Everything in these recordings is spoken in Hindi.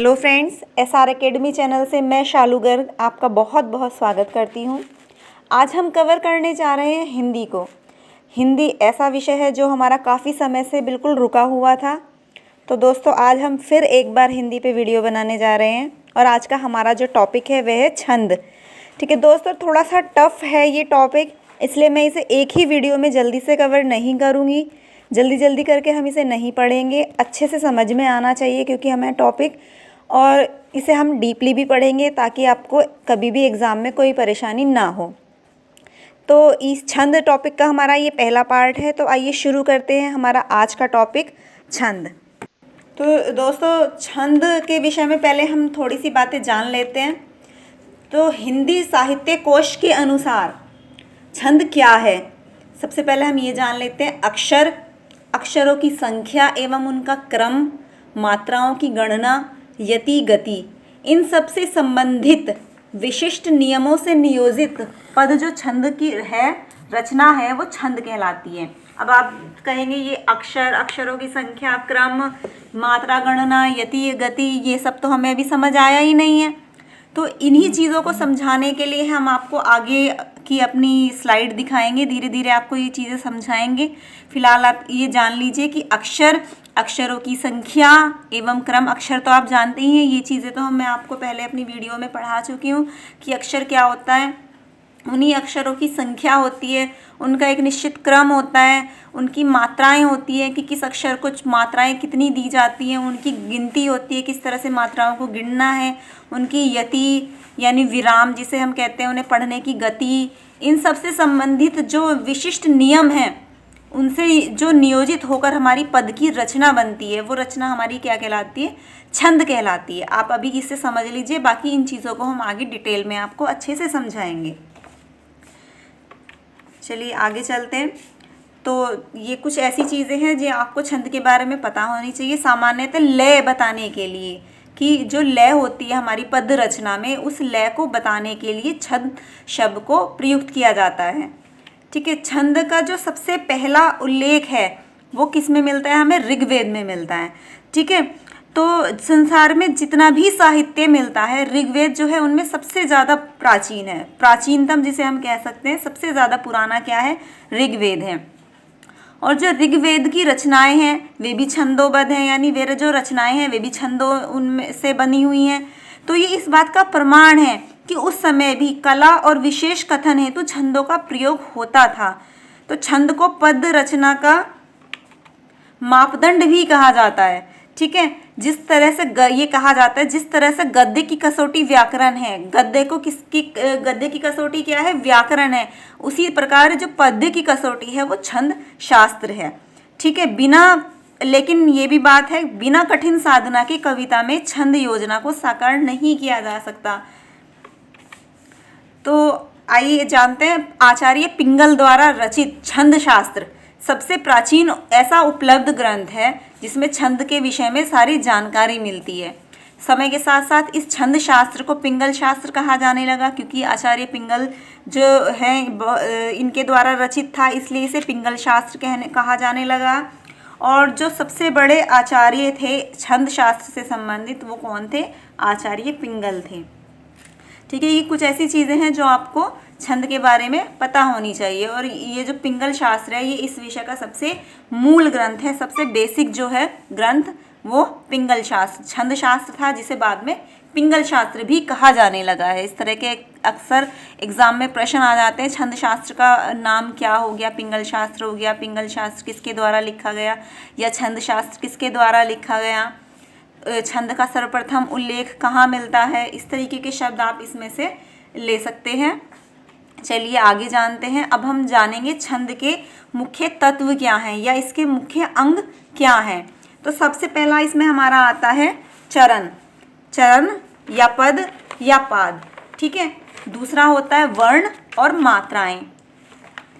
Hello friends, SR academy channel से मैं शालू गर्ग आपका बहुत बहुत स्वागत करती हूँ। आज हम कवर करने जा रहे हैं हिंदी को। हिंदी ऐसा विषय है जो हमारा काफ़ी समय से बिल्कुल रुका हुआ था। तो दोस्तों, आज हम फिर एक बार हिंदी पे वीडियो बनाने जा रहे हैं और आज का हमारा जो टॉपिक है वह है छंद। ठीक है दोस्तों, थोड़ा सा टफ़ है ये टॉपिक, इसलिए मैं इसे एक ही वीडियो में जल्दी से कवर नहीं करूँगी। जल्दी करके हम इसे नहीं पढ़ेंगे, अच्छे से समझ में आना चाहिए क्योंकि हमें टॉपिक, और इसे हम डीपली भी पढ़ेंगे ताकि आपको कभी भी एग्ज़ाम में कोई परेशानी ना हो। तो इस छंद टॉपिक का हमारा ये पहला पार्ट है। तो आइए शुरू करते हैं हमारा आज का टॉपिक छंद। तो दोस्तों, छंद के विषय में पहले हम थोड़ी सी बातें जान लेते हैं। तो हिंदी साहित्य कोश के अनुसार छंद क्या है, सबसे पहले हम ये जान लेते हैं। अक्षरों की संख्या एवं उनका क्रम, मात्राओं की गणना, यति, गति, इन सब से संबंधित विशिष्ट नियमों से नियोजित पद जो छंद की है, रचना है, वो छंद कहलाती है। अब आप कहेंगे ये अक्षरों की संख्या, क्रम, मात्रा, गणना, यति, गति, ये सब तो हमें अभी समझ आया ही नहीं है। तो इन्हीं चीज़ों को समझाने के लिए हम आपको आगे की अपनी स्लाइड दिखाएंगे, धीरे धीरे आपको ये चीज़ें समझाएंगे। फिलहाल आप ये जान लीजिए कि अक्षरों की संख्या एवं क्रम। अक्षर तो आप जानते ही हैं, ये चीज़ें तो मैं आपको पहले अपनी वीडियो में पढ़ा चुकी हूँ कि अक्षर क्या होता है। उन्हीं अक्षरों की संख्या होती है, उनका एक निश्चित क्रम होता है, उनकी मात्राएं होती है कि किस अक्षर को मात्राएं कितनी दी जाती हैं, उनकी गिनती होती है, किस तरह से मात्राओं को गिनना है, उनकी यति यानी विराम जिसे हम कहते हैं, उन्हें पढ़ने की गति, इन सब से संबंधित जो विशिष्ट नियम हैं, उनसे जो नियोजित होकर हमारी पद की रचना बनती है, वो रचना हमारी क्या कहलाती है? छंद कहलाती है। आप अभी इससे समझ लीजिए, बाकी इन चीज़ों को हम आगे डिटेल में आपको अच्छे से समझाएंगे। चलिए आगे चलते हैं। तो ये कुछ ऐसी चीज़ें हैं जो आपको छंद के बारे में पता होनी चाहिए। सामान्यतः लय बताने के लिए, कि जो लय होती है हमारी पद रचना में, उस लय को बताने के लिए छंद शब्द को प्रयुक्त किया जाता है। ठीक है, छंद का जो सबसे पहला उल्लेख है वो किस में मिलता है? हमें ऋग्वेद में मिलता है। ठीक है, तो संसार में जितना भी साहित्य मिलता है, ऋग्वेद जो है उनमें सबसे ज़्यादा प्राचीन है, प्राचीनतम जिसे हम कह सकते हैं। सबसे ज़्यादा पुराना क्या है? ऋग्वेद है। और जो ऋग्वेद की रचनाएं हैं वे भी छंदोबद्ध हैं, यानी वे जो रचनाएं हैं वे भी छंदों उनमें से बनी हुई हैं। तो ये इस बात का प्रमाण है कि उस समय भी कला और विशेष कथन हेतु छंदों का प्रयोग होता था। तो छंद को पद रचना का मापदंड भी कहा जाता है। ठीक है, जिस तरह से ये कहा जाता है, जिस तरह से गद्य की कसौटी व्याकरण है, गद्य की कसौटी क्या है? व्याकरण है। उसी प्रकार जो पद्य की कसौटी है वो छंद शास्त्र है। ठीक है, लेकिन ये भी बात है, बिना कठिन साधना की कविता में छंद योजना को साकार नहीं किया जा सकता। तो आइए जानते हैं, आचार्य पिंगल द्वारा रचित छंद शास्त्र सबसे प्राचीन ऐसा उपलब्ध ग्रंथ है जिसमें छंद के विषय में सारी जानकारी मिलती है। समय के साथ साथ इस छंद शास्त्र को पिंगल शास्त्र कहा जाने लगा, क्योंकि आचार्य पिंगल जो है इनके द्वारा रचित था, इसलिए इसे पिंगल शास्त्र कहा जाने लगा। और जो सबसे बड़े आचार्य थे छंद शास्त्र से संबंधित, वो कौन थे? आचार्य पिंगल थे। ठीक है, ये कुछ ऐसी चीज़ें हैं जो आपको छंद के बारे में पता होनी चाहिए। और ये जो पिंगल शास्त्र है, ये इस विषय का सबसे मूल ग्रंथ है। सबसे बेसिक जो है ग्रंथ वो पिंगल शास्त्र, छंद शास्त्र था, जिसे बाद में पिंगल शास्त्र भी कहा जाने लगा है। इस तरह के अक्सर एग्जाम में प्रश्न आ जाते हैं, छंद शास्त्र का नाम क्या हो गया? पिंगल शास्त्र हो गया। पिंगल शास्त्र किसके द्वारा लिखा गया, या छंद शास्त्र किसके द्वारा लिखा गया? छंद का सर्वप्रथम उल्लेख कहाँ मिलता है? इस तरीके के शब्द आप इसमें से ले सकते हैं। चलिए आगे जानते हैं। अब हम जानेंगे छंद के मुख्य तत्व क्या हैं, या इसके मुख्य अंग क्या हैं। तो सबसे पहला इसमें हमारा आता है चरण या पद या पाद। ठीक है, दूसरा होता है वर्ण और मात्राएं।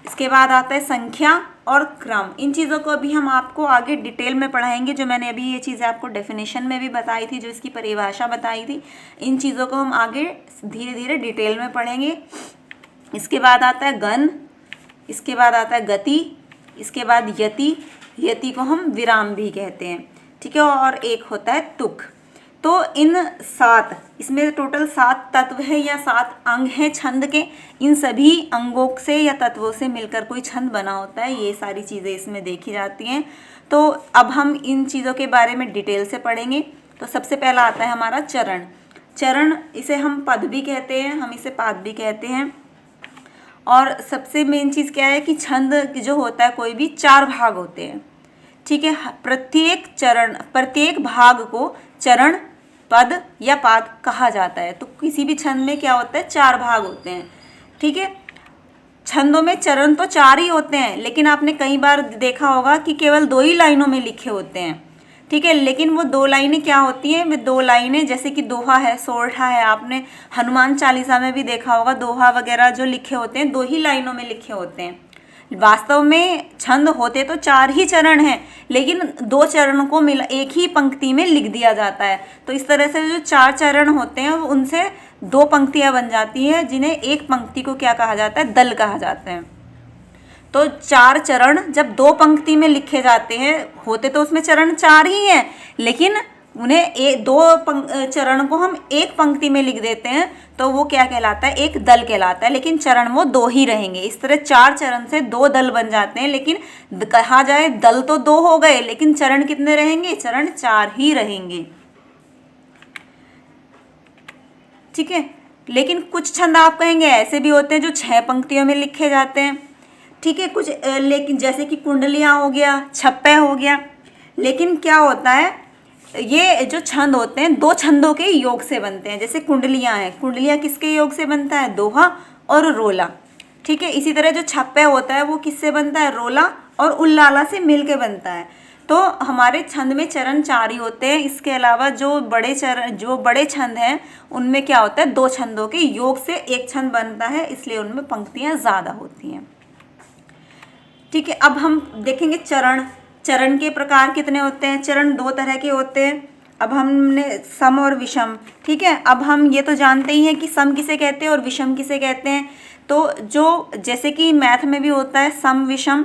इसके बाद आता है संख्या और क्रम। इन चीज़ों को अभी हम आपको आगे डिटेल में पढ़ाएंगे। जो मैंने अभी ये चीज़ें आपको डेफिनेशन में भी बताई थी, जो इसकी परिभाषा बताई थी, इन चीज़ों को हम आगे धीरे धीरे डिटेल में पढ़ेंगे। इसके बाद आता है गण, इसके बाद आता है गति, इसके बाद यति को हम विराम भी कहते हैं। ठीक है, और एक होता है तुक। तो इन 7, इसमें टोटल 7 तत्व है या 7 अंग हैं छंद के। इन सभी अंगों से या तत्वों से मिलकर कोई छंद बना होता है, ये सारी चीज़ें इसमें देखी जाती हैं। तो अब हम इन चीज़ों के बारे में डिटेल से पढ़ेंगे। तो सबसे पहला आता है हमारा चरण। चरण, इसे हम पद भी कहते हैं, हम इसे पाद भी कहते हैं। और सबसे मेन चीज़ क्या है कि छंद जो होता है कोई भी 4 भाग होते हैं, ठीक है। प्रत्येक भाग को चरण, पद या पाद कहा जाता है। तो किसी भी छंद में क्या होता है, 4 भाग होते हैं, ठीक है। छंदों में चरण तो 4 ही होते हैं, लेकिन आपने कई बार देखा होगा कि केवल 2 ही लाइनों में लिखे होते हैं, ठीक है। लेकिन वो 2 लाइनें क्या होती हैं, वे 2 लाइनें जैसे कि दोहा है, सोरठा है, आपने हनुमान चालीसा में भी देखा होगा दोहा वगैरह जो लिखे होते हैं 2 ही लाइनों में लिखे होते हैं। वास्तव में छंद होते तो 4 ही चरण हैं, लेकिन 2 चरणों को एक ही पंक्ति में लिख दिया जाता है। तो इस तरह से जो 4 चरण होते हैं उनसे 2 पंक्तियां बन जाती हैं, जिन्हें एक पंक्ति को क्या कहा जाता है, दल कहा जाता है। तो 4 चरण जब 2 पंक्ति में लिखे जाते हैं, होते तो उसमें चरण 4 ही हैं, लेकिन उन्हें 2 चरण को हम एक पंक्ति में लिख देते हैं, तो वो क्या कहलाता है, एक दल कहलाता है। लेकिन चरण वो 2 ही रहेंगे। इस तरह 4 चरण से 2 दल बन जाते हैं, लेकिन कहा जाए दल तो 2 हो गए, लेकिन चरण कितने रहेंगे, चरण 4 ही रहेंगे, ठीक है। लेकिन कुछ छंद आप कहेंगे ऐसे भी होते हैं जो 6 पंक्तियों में लिखे जाते हैं, ठीक है। कुछ लेकिन जैसे कि कुंडलियाँ हो गया, छप्पे हो गया। लेकिन क्या होता है, ये जो छंद होते हैं 2 छंदों के योग से बनते हैं। जैसे कुंडलियाँ हैं, कुंडलियाँ किसके योग से बनता है, दोहा और रोला, ठीक है। इसी तरह जो छप्पे होता है वो किससे बनता है, रोला और उल्लाला से मिल के बनता है। तो हमारे छंद में चरण 4 ही होते हैं। इसके अलावा जो बड़े छंद हैं उनमें क्या होता है, 2 छंदों के योग से एक छंद बनता है, इसलिए उनमें पंक्तियाँ ज़्यादा होती हैं, ठीक है। अब हम देखेंगे चरण के प्रकार कितने होते हैं। चरण 2 तरह के होते हैं। अब हमने सम और विषम, ठीक है। अब हम ये तो जानते ही हैं कि सम किसे कहते हैं और विषम किसे कहते हैं। तो जो जैसे कि मैथ में भी होता है सम विषम,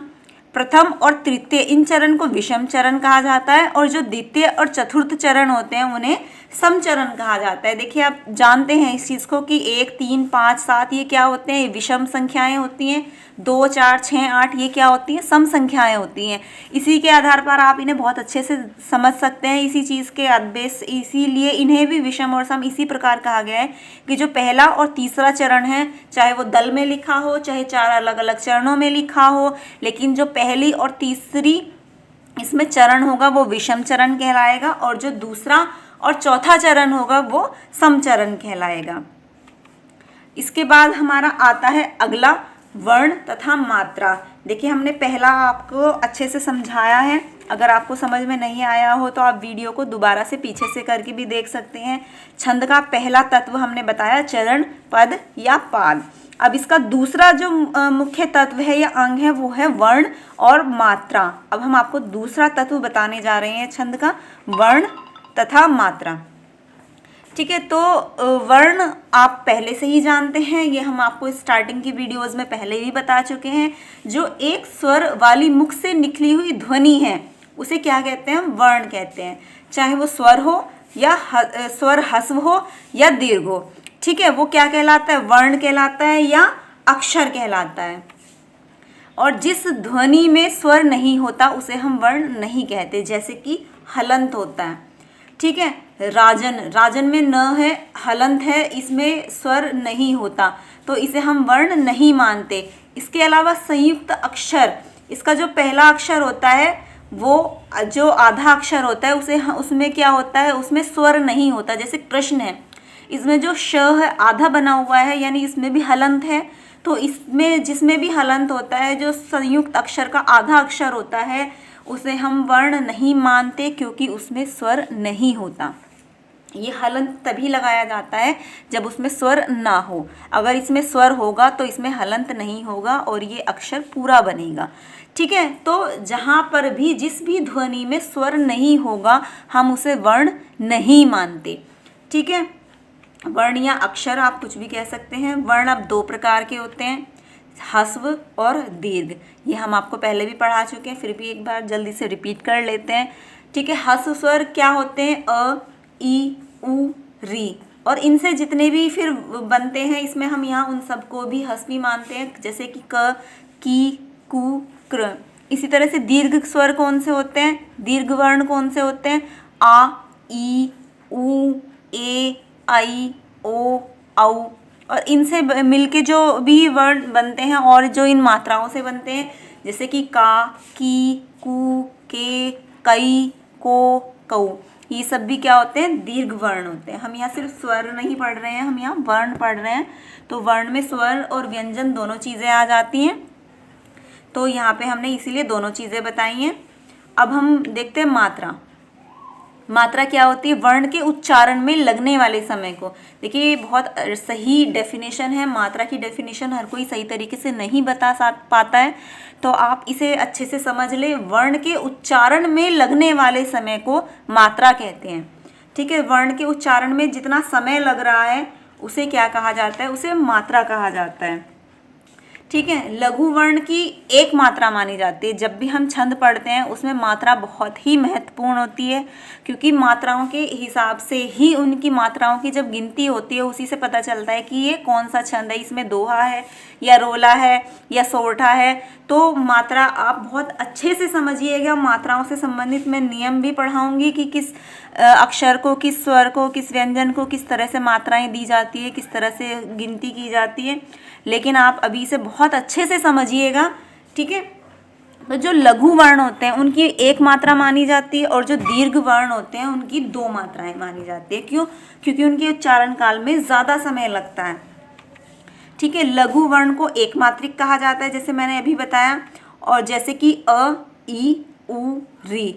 प्रथम और तृतीय इन चरण को विषम चरण कहा जाता है, और जो द्वितीय और चतुर्थ चरण होते हैं उन्हें सम चरण कहा जाता है। देखिए आप जानते हैं इस चीज़ को कि 1, 3, 5, 7 ये क्या होते हैं, विषम संख्याएं होती हैं। 2, 4, 6, 8 ये क्या होती हैं, सम संख्याएं होती हैं। इसी के आधार पर आप इन्हें बहुत अच्छे से समझ सकते हैं। इसी चीज़ के बेस, इसीलिए इन्हें भी विषम और सम इसी प्रकार कहा गया है कि जो पहला और तीसरा चरण है, चाहे वो दल में लिखा हो, चाहे 4 अलग अलग चरणों में लिखा हो, लेकिन जो पहली और तीसरी इसमें चरण होगा वो विषम चरण कहलाएगा, और जो दूसरा और चौथा चरण होगा वो सम चरण कहलाएगा। इसके बाद हमारा आता है अगला वर्ण तथा मात्रा। देखिए हमने पहला आपको अच्छे से समझाया है। अगर आपको समझ में नहीं आया हो तो आप वीडियो को दोबारा से पीछे से करके भी देख सकते हैं। छंद का पहला तत्व हमने बताया चरण, पद या पाद। अब इसका दूसरा जो मुख्य तत्व है या अंग है वो है वर्ण और मात्रा। अब हम आपको दूसरा तत्व बताने जा रहे हैं छंद का, वर्ण तथा मात्रा, ठीक है। तो वर्ण आप पहले से ही जानते हैं, ये हम आपको स्टार्टिंग की वीडियोस में पहले भी बता चुके हैं। जो एक स्वर वाली मुख से निकली हुई ध्वनि है उसे क्या कहते हैं, वर्ण कहते हैं। चाहे वो स्वर हो या स्वर ह्रस्व हो या दीर्घ हो, ठीक है, वो क्या कहलाता है, वर्ण कहलाता है या अक्षर कहलाता है। और जिस ध्वनि में स्वर नहीं होता उसे हम वर्ण नहीं कहते, जैसे कि हलंत होता है, ठीक है। राजन में न है, हलंत है, इसमें स्वर नहीं होता, तो इसे हम वर्ण नहीं मानते। इसके अलावा संयुक्त अक्षर, इसका जो पहला अक्षर होता है वो जो आधा अक्षर होता है उसमें क्या होता है, उसमें स्वर नहीं होता। जैसे कृष्ण है, इसमें जो श है आधा बना हुआ है, यानी इसमें भी हलंत है। तो इसमें जिसमें भी हलंत होता है, जो संयुक्त अक्षर का आधा अक्षर होता है, उसे हम वर्ण नहीं मानते क्योंकि उसमें स्वर नहीं होता। ये हलंत तभी लगाया जाता है जब उसमें स्वर ना हो। अगर इसमें स्वर होगा तो इसमें हलंत नहीं होगा और ये अक्षर पूरा बनेगा, ठीक है। तो जहाँ पर भी जिस भी ध्वनि में स्वर नहीं होगा हम उसे वर्ण नहीं मानते, ठीक है। वर्ण या अक्षर आप कुछ भी कह सकते हैं। वर्ण अब 2 प्रकार के होते हैं, ह्रस्व और दीर्घ। ये हम आपको पहले भी पढ़ा चुके हैं, फिर भी एक बार जल्दी से रिपीट कर लेते हैं, ठीक है। ह्रस्व स्वर क्या होते हैं, अ, ई, ऊ, री। और इनसे जितने भी फिर बनते हैं, इसमें हम यहाँ उन सबको भी हस्वी मानते हैं, जैसे कि क, की, कु, क्र। इसी तरह से दीर्घ स्वर कौन से होते हैं, दीर्घ वर्ण कौन से होते हैं, आ, ई, ऊ, ए, आई, ओ, औ। और इनसे मिलके जो भी वर्ण बनते हैं और जो इन मात्राओं से बनते हैं, जैसे कि का, की, कु, के, कई, को, कऊ, ये सब भी क्या होते हैं, दीर्घ वर्ण होते हैं। हम यहाँ सिर्फ स्वर नहीं पढ़ रहे हैं, हम यहाँ वर्ण पढ़ रहे हैं। तो वर्ण में स्वर और व्यंजन दोनों चीज़ें आ जाती हैं, तो यहाँ पे हमने इसीलिए दोनों चीज़ें बताई हैं। अब हम देखते हैं मात्रा। मात्रा क्या होती है, वर्ण के उच्चारण में लगने वाले समय को। देखिए ये बहुत सही डेफिनेशन है, मात्रा की डेफिनेशन हर कोई सही तरीके से नहीं बता पाता है, तो आप इसे अच्छे से समझ ले। वर्ण के उच्चारण में लगने वाले समय को मात्रा कहते हैं। ठीक है, वर्ण के उच्चारण में जितना समय लग रहा है उसे क्या कहा जाता है, उसे मात्रा कहा जाता है। ठीक है, लघु वर्ण की एक मात्रा मानी जाती है। जब भी हम छंद पढ़ते हैं उसमें मात्रा बहुत ही महत्वपूर्ण होती है, क्योंकि मात्राओं के हिसाब से ही उनकी मात्राओं की जब गिनती होती है उसी से पता चलता है कि ये कौन सा छंद है, इसमें दोहा है या रोला है या सोरठा है। तो मात्रा आप बहुत अच्छे से समझिएगा। मात्राओं से संबंधित मैं नियम भी पढ़ाऊंगी कि किस अक्षर को, किस स्वर को, किस व्यंजन को किस तरह से मात्राएं दी जाती है, किस तरह से गिनती की जाती है। लेकिन आप अभी इसे बहुत अच्छे से समझिएगा। ठीक है, तो जो लघु वर्ण होते हैं उनकी एक मात्रा मानी जाती है और जो दीर्घ वर्ण होते हैं उनकी दो मात्राएं मानी जाती है। क्यों? क्योंकि उनके उच्चारण काल में ज़्यादा समय लगता है। ठीक है, लघु वर्ण को एक मात्रिक कहा जाता है, जैसे मैंने अभी बताया। और जैसे कि अ, ई, उ, री।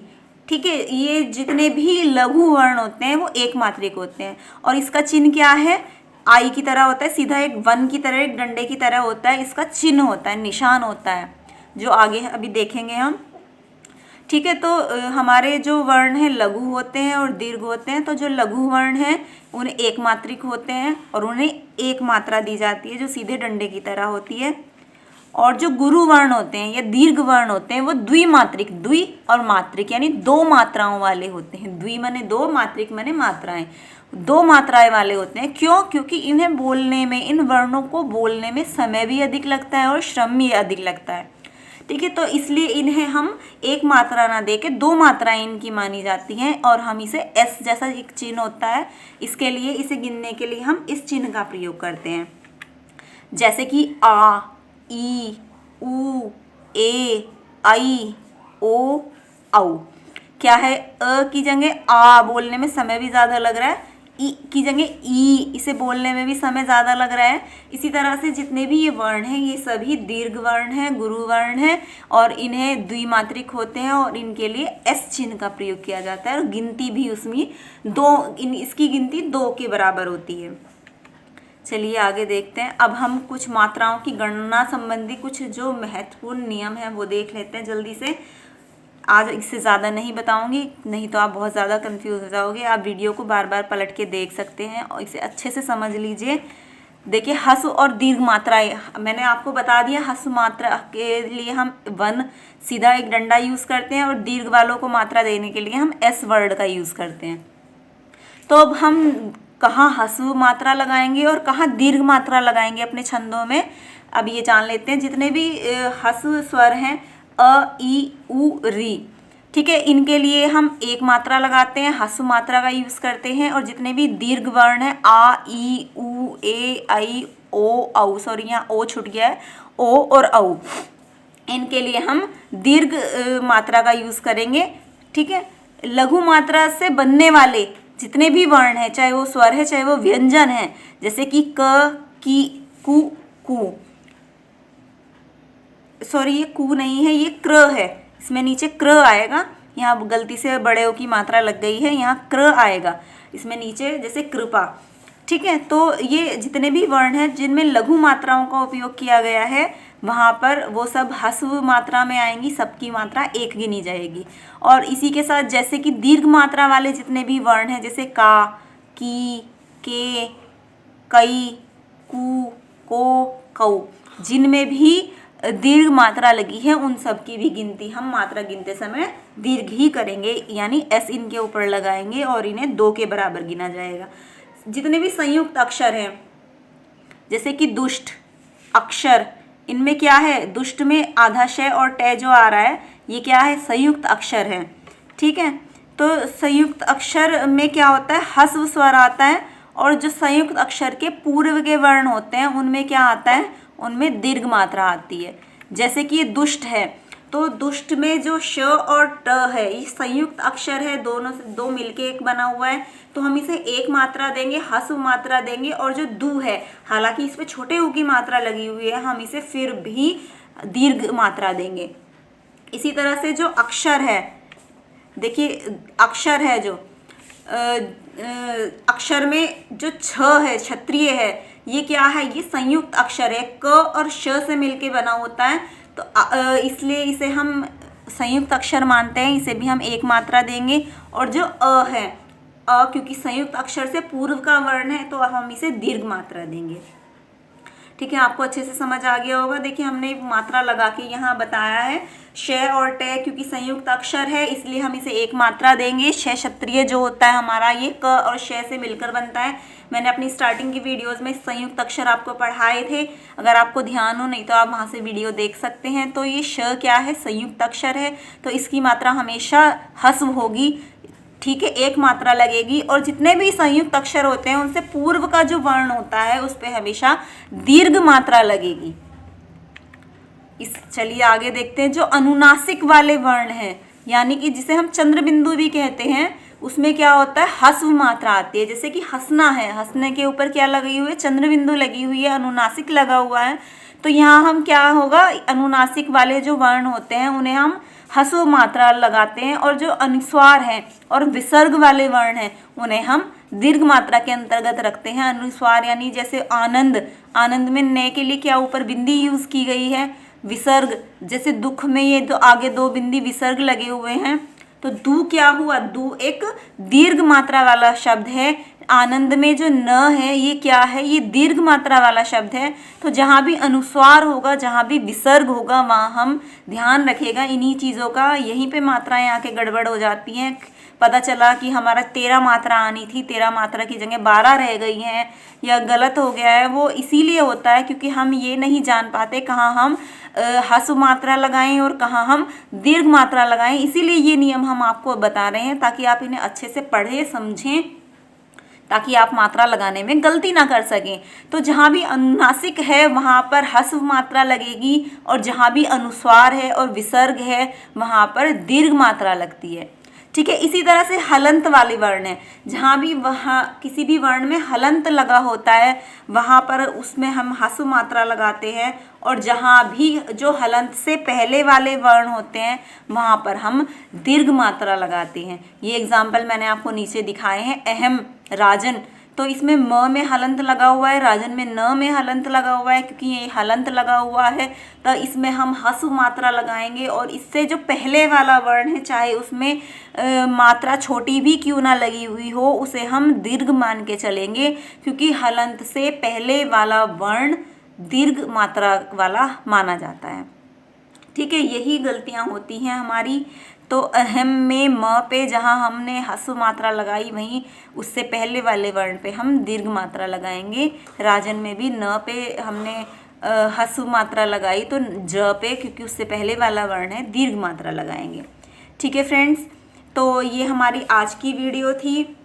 ठीक है, ये जितने भी लघु वर्ण होते हैं वो एक मात्रिक होते हैं। और इसका चिन्ह क्या है, आई की तरह होता है, सीधा एक वन की तरह, एक डंडे की तरह होता है। इसका चिन्ह होता है, निशान होता है, जो आगे अभी देखेंगे हम। ठीक है, तो हमारे जो वर्ण हैं लघु होते हैं और दीर्घ होते हैं। तो जो लघु वर्ण हैं उन्हें एक मात्रिक होते हैं और उन्हें एक मात्रा दी जाती है जो सीधे डंडे की तरह होती है। और जो गुरु वर्ण होते हैं या दीर्घ वर्ण होते हैं वो द्विमात्रिक, द्वि और मात्रिक यानी दो मात्राओं वाले होते हैं। द्वि माने दो, मात्रिक माने मात्राएं, दो मात्राएं वाले होते हैं। क्यों? क्योंकि इन्हें बोलने में, इन वर्णों को बोलने में समय भी अधिक लगता है और श्रम भी अधिक लगता है। ठीक है, तो इसलिए इन्हें हम एक मात्रा ना दे के दो मात्राएं इनकी मानी जाती हैं। और हम इसे एस जैसा एक चिन्ह होता है, इसके लिए, इसे गिनने के लिए हम इस चिन्ह का प्रयोग करते हैं। जैसे कि आ, ई, उ, ए, आई, ओ, औ। क्या है, अ की जगह आ बोलने में समय भी ज़्यादा लग रहा है, ई की जगह ई, इसे बोलने में भी समय ज़्यादा लग रहा है। इसी तरह से जितने भी ये वर्ण हैं ये सभी दीर्घ वर्ण हैं, गुरु वर्ण हैं और इन्हें द्विमात्रिक होते हैं और इनके लिए एस चिन्ह का प्रयोग किया जाता है। और गिनती भी उसमें दो, इसकी गिनती दो के बराबर होती है। चलिए आगे देखते हैं। अब हम कुछ मात्राओं की गणना संबंधी कुछ जो महत्वपूर्ण नियम हैं वो देख लेते हैं जल्दी से। आज इससे ज़्यादा नहीं बताऊंगी, नहीं तो आप बहुत ज़्यादा कंफ्यूज हो जाओगे। आप वीडियो को बार बार पलट के देख सकते हैं और इसे अच्छे से समझ लीजिए। देखिए, ह्रस्व और दीर्घ मात्राएं मैंने आपको बता दिया। ह्रस्व मात्रा के लिए हम वन सीधा एक डंडा यूज़ करते हैं और दीर्घ वालों को मात्रा देने के लिए हम एस वर्ड का यूज़ करते हैं। तो अब हम कहाँ ह्रस्व मात्रा लगाएंगे और कहाँ दीर्घ मात्रा लगाएंगे अपने छंदों में, अब ये जान लेते हैं। जितने भी ह्रस्व स्वर हैं अ, ई, उ, री, ठीक है, इनके लिए हम एक मात्रा लगाते हैं, ह्रस्व मात्रा का यूज़ करते हैं। और जितने भी दीर्घ वर्ण हैं आ, ई, उ, ए, आई, ओ, औ, सॉरी यहाँ ओ छूट गया है, ओ और औ, इनके लिए हम दीर्घ मात्रा का यूज़ करेंगे। ठीक है, लघु मात्रा से बनने वाले जितने भी वर्ण हैं, चाहे वो स्वर है चाहे वो व्यंजन है, जैसे कि क, की, कु, कु, सॉरी ये कु नहीं है, ये क्र है, इसमें नीचे क्र आएगा। यहाँ गलती से बड़े ओ की मात्रा लग गई है, यहाँ क्र आएगा इसमें नीचे, जैसे कृपा। ठीक है, तो ये जितने भी वर्ण हैं जिनमें लघु मात्राओं का उपयोग किया गया है वहाँ पर वो सब ह्रस्व मात्रा में आएंगी, सबकी मात्रा एक गिनी जाएगी। और इसी के साथ जैसे कि दीर्घ मात्रा वाले जितने भी वर्ण हैं, जैसे का, की, के, कई, कु, को, कऊ, जिनमें भी दीर्घ मात्रा लगी है उन सब की भी गिनती हम मात्रा गिनते समय दीर्घ ही करेंगे, यानी एस इनके ऊपर लगाएंगे और इन्हें 2 के बराबर गिना जाएगा। जितने भी संयुक्त अक्षर हैं जैसे कि दुष्ट अक्षर, इनमें क्या है, दुष्ट में आधा श और ट जो आ रहा है ये क्या है, संयुक्त अक्षर है। ठीक है, तो संयुक्त अक्षर में क्या होता है, ह्रस्व स्वर आता है और जो संयुक्त अक्षर के पूर्व के वर्ण होते हैं उनमें क्या आता है, उनमें दीर्घ मात्रा आती है। जैसे कि ये दुष्ट है, तो दुष्ट में जो श और ट है ये संयुक्त अक्षर है, दोनों से दो मिलके एक बना हुआ है, तो हम इसे एक मात्रा देंगे, ह्रस्व मात्रा देंगे। और जो दू है, हालांकि इस पे छोटे ऊ की मात्रा लगी हुई है, हम इसे फिर भी दीर्घ मात्रा देंगे। इसी तरह से जो अक्षर है, देखिए अक्षर है जो अक्षर में जो छ है, क्षत्रिय है, ये क्या है, ये संयुक्त अक्षर है, क और श से मिलके बना होता है, तो इसलिए इसे हम संयुक्त अक्षर मानते हैं, इसे भी हम एक मात्रा देंगे। और जो अ है, अ क्योंकि संयुक्त अक्षर से पूर्व का वर्ण है तो हम इसे दीर्घ मात्रा देंगे। ठीक है, आपको अच्छे से समझ आ गया होगा। देखिए हमने मात्रा लगा के यहाँ बताया है, श और ट क्योंकि संयुक्त अक्षर है इसलिए हम इसे एक मात्रा देंगे। श क्षत्रिय जो होता है हमारा ये क और श से मिलकर बनता है। मैंने अपनी स्टार्टिंग की वीडियोस में संयुक्त अक्षर आपको पढ़ाए थे, अगर आपको ध्यान हो, नहीं तो आप वहाँ से वीडियो देख सकते हैं। तो ये श क्या है, संयुक्त अक्षर है, तो इसकी मात्रा हमेशा ह्रस्व होगी। ठीक है, एक मात्रा लगेगी। और जितने भी संयुक्त अक्षर होते हैं उनसे पूर्व का जो वर्ण होता है उस पर हमेशा दीर्घ मात्रा लगेगी। चलिए आगे देखते हैं। जो अनुनासिक वाले वर्ण हैं, यानी कि जिसे हम चंद्र बिंदु भी कहते हैं, उसमें क्या होता है, ह्रस्व मात्रा आती है। जैसे कि हंसना है, हंसने के ऊपर क्या लगी हुई है, चंद्र बिंदु लगी हुई है, अनुनासिक लगा हुआ है। तो यहाँ हम क्या होगा, अनुनासिक वाले जो वर्ण होते हैं उन्हें हम ह्रस्व मात्रा लगाते हैं, और जो अनुस्वार है और विसर्ग वाले वर्ण हैं उन्हें हम दीर्घ मात्रा के अंतर्गत रखते हैं। अनुस्वार यानी जैसे आनंद, आनंद में न के लिए क्या ऊपर बिंदी यूज की गई है। विसर्ग जैसे दुख में ये तो आगे दो बिंदी विसर्ग लगे हुए हैं। तो दू क्या हुआ, दू एक दीर्घ मात्रा वाला शब्द है। आनंद में जो न है ये क्या है, ये दीर्घ मात्रा वाला शब्द है। तो जहाँ भी अनुस्वार होगा, जहाँ भी विसर्ग होगा, वहाँ हम ध्यान रखिएगा इन्हीं चीज़ों का। यहीं पे मात्राएं आके गड़बड़ हो जाती हैं। पता चला कि हमारा 13 मात्रा आनी थी, 13 मात्रा की जगह 12 रह गई हैं, या गलत हो गया है। वो इसीलिए होता है क्योंकि हम ये नहीं जान पाते कहाँ हम ह्रस्व मात्रा लगाएं और कहाँ हम दीर्घ मात्रा लगाएं। इसीलिए ये नियम हम आपको बता रहे हैं ताकि आप इन्हें अच्छे से पढ़ें, समझें, ताकि आप मात्रा लगाने में गलती ना कर सकें। तो जहाँ भी अनुनासिक है वहाँ पर ह्रस्व मात्रा लगेगी, और जहाँ भी अनुस्वार है और विसर्ग है वहाँ पर दीर्घ मात्रा लगती है। ठीक है, इसी तरह से हलंत वाले वर्ण है, जहाँ भी वहाँ किसी भी वर्ण में हलंत लगा होता है वहाँ पर उसमें हम ह्रस्व मात्रा लगाते हैं, और जहाँ भी जो हलंत से पहले वाले वर्ण होते हैं वहाँ पर हम दीर्घ मात्रा लगाते हैं। ये एग्जाम्पल मैंने आपको नीचे दिखाए हैं। अहम, राजन, तो इसमें म में हलंत लगा हुआ है, राजन में न में हलंत लगा हुआ है। क्योंकि ये हलंत लगा हुआ है तो इसमें हम ह्रस्व मात्रा लगाएंगे, और इससे जो पहले वाला वर्ण है चाहे उसमें मात्रा छोटी भी क्यों ना लगी हुई हो उसे हम दीर्घ मान के चलेंगे, क्योंकि हलंत से पहले वाला वर्ण दीर्घ मात्रा वाला माना जाता है। ठीक है, यही गलतियाँ होती हैं हमारी। तो अहम में म पे जहाँ हमने ह्रस्व मात्रा लगाई वहीं उससे पहले वाले वर्ण पे हम दीर्घ मात्रा लगाएंगे। राजन में भी न पे हमने ह्रस्व मात्रा लगाई तो ज पे, क्योंकि उससे पहले वाला वर्ण है, दीर्घ मात्रा लगाएंगे। ठीक है फ्रेंड्स, तो ये हमारी आज की वीडियो थी,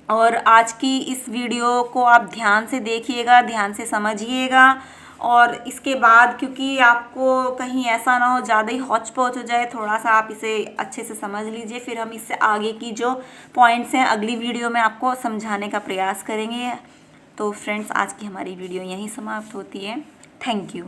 और आज की इस वीडियो को आप ध्यान से देखिएगा, ध्यान से समझिएगा। और इसके बाद क्योंकि आपको कहीं ऐसा ना हो ज़्यादा ही हौच पौच हो जाए, थोड़ा सा आप इसे अच्छे से समझ लीजिए, फिर हम इससे आगे की जो पॉइंट्स हैं अगली वीडियो में आपको समझाने का प्रयास करेंगे। तो फ्रेंड्स, आज की हमारी वीडियो यहीं समाप्त होती है। Thank you.